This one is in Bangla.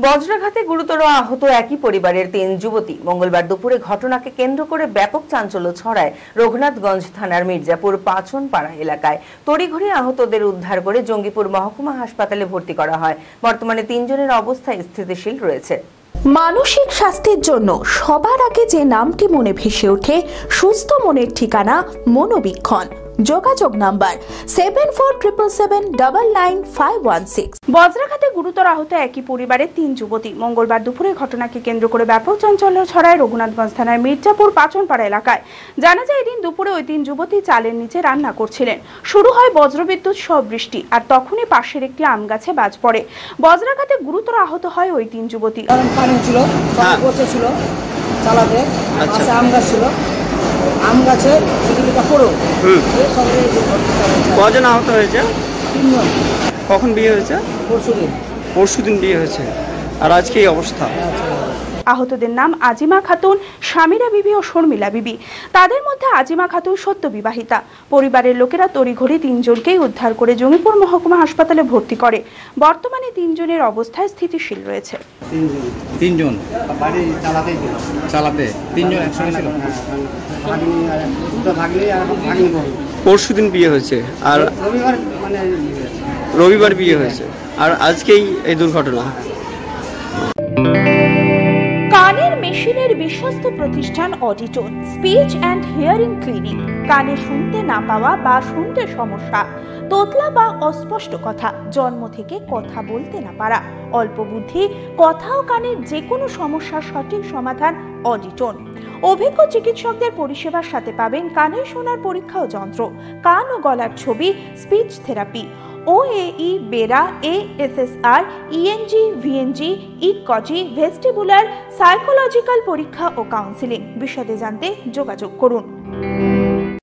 বজ্রাঘাতে গুরুতর আহত একই পরিবারের ৩ যুবতী। মঙ্গলবার দুপুরে ঘটনাকে কেন্দ্র করে ব্যাপক চাঞ্চল্য ছড়ায় রঘুনাথগঞ্জ থানার মির্জাপুর পাচনপাড়া এলাকায়। তড়িঘড়ি আহতদের উদ্ধার করে জঙ্গিপুর মহকুমা হাসপাতালে ভর্তি করা হয়। বর্তমানে ৩ জনের অবস্থা স্থিতিশীল রয়েছে। মানসিক স্বাস্থ্যের জন্য সবার আগে যে নামটি মনে ভেসে ওঠে, সুস্থ মনের ঠিকানা মনোবীক্ষণ। যোগাযোগ নাম্বার 7477799516। বজ্রাঘাতে গুরুতর আহত একই পরিবারের ৩ যুবতী। মঙ্গলবার দুপুরে ঘটনাকে কেন্দ্র করে ব্যাপক চাঞ্চল্য ছড়ায় রঘুনাথগঞ্জ থানার মির্জাপুর পাচনপাড়া এলাকায়। জানা যায়, এদিন দুপুরে ওই ৩ যুবতী চালের নিচে রান্না করছিলেন। শুরু হয় বজ্রবিদ্যুৎ সহ বৃষ্টি, আর তখনই পাশের একটি আম গাছে বাজ পড়ে। বজ্রাঘাতে গুরুতর আহত হয় ওই ৩ যুবতী। আম গাছে কজন আহত হয়েছে? ৩ জন। কখন বিয়ে হয়েছে? পরশুদিন বিয়ে হয়েছে, আর আজকে এই অবস্থা। আহতদের নাম আজিমা খাতুন, শামিরা বিবি ও শর্মিলা বিবি। তাদের মধ্যে আজিমা খাতুন সদ্য বিবাহিতা। পরিবারের লোকেরা তড়িঘড়ি 3 জনকেই উদ্ধার করে জঙ্গিপুর মহকুমা হাসপাতালে ভর্তি করে। বর্তমানে 3 জনের অবস্থায় স্থিতিশীল রয়েছে। 3 জন বাড়ি চালাতে 3 জন একসঙ্গে ছিল। পরশুদিন বিয়ে হয়েছে, আর রবিবার বিয়ে হয়েছে, আর আজকেই এই দুর্ঘটনা। কানের মেশিনের বিশ্বস্ত প্রতিষ্ঠান অডিটন স্পিচ অ্যান্ড হিয়ারিং ক্লিনিক। কানে শুনতে না পাওয়া বা শুনতে সমস্যা, তোতলা বা অস্পষ্ট কথা, জন্ম থেকে কথা বলতে না পারা, অল্প বুদ্ধি, কথা ও কানের যে কোনো সমস্যার সঠিক সমাধান অডিটন। অভিজ্ঞ চিকিৎসকদের পরিষেবার সাথে পাবেন কানে শোনার পরীক্ষা ও যন্ত্র, কান ও গলার ছবি, speech therapy, OAE, BERA, ASSR, ENG, VNG, ইকজি, ভেস্টিবুলার, সাইকোলজিক্যাল পরীক্ষা ও কাউন্সিলিং। বিশদে জানতে যোগাযোগ করুন।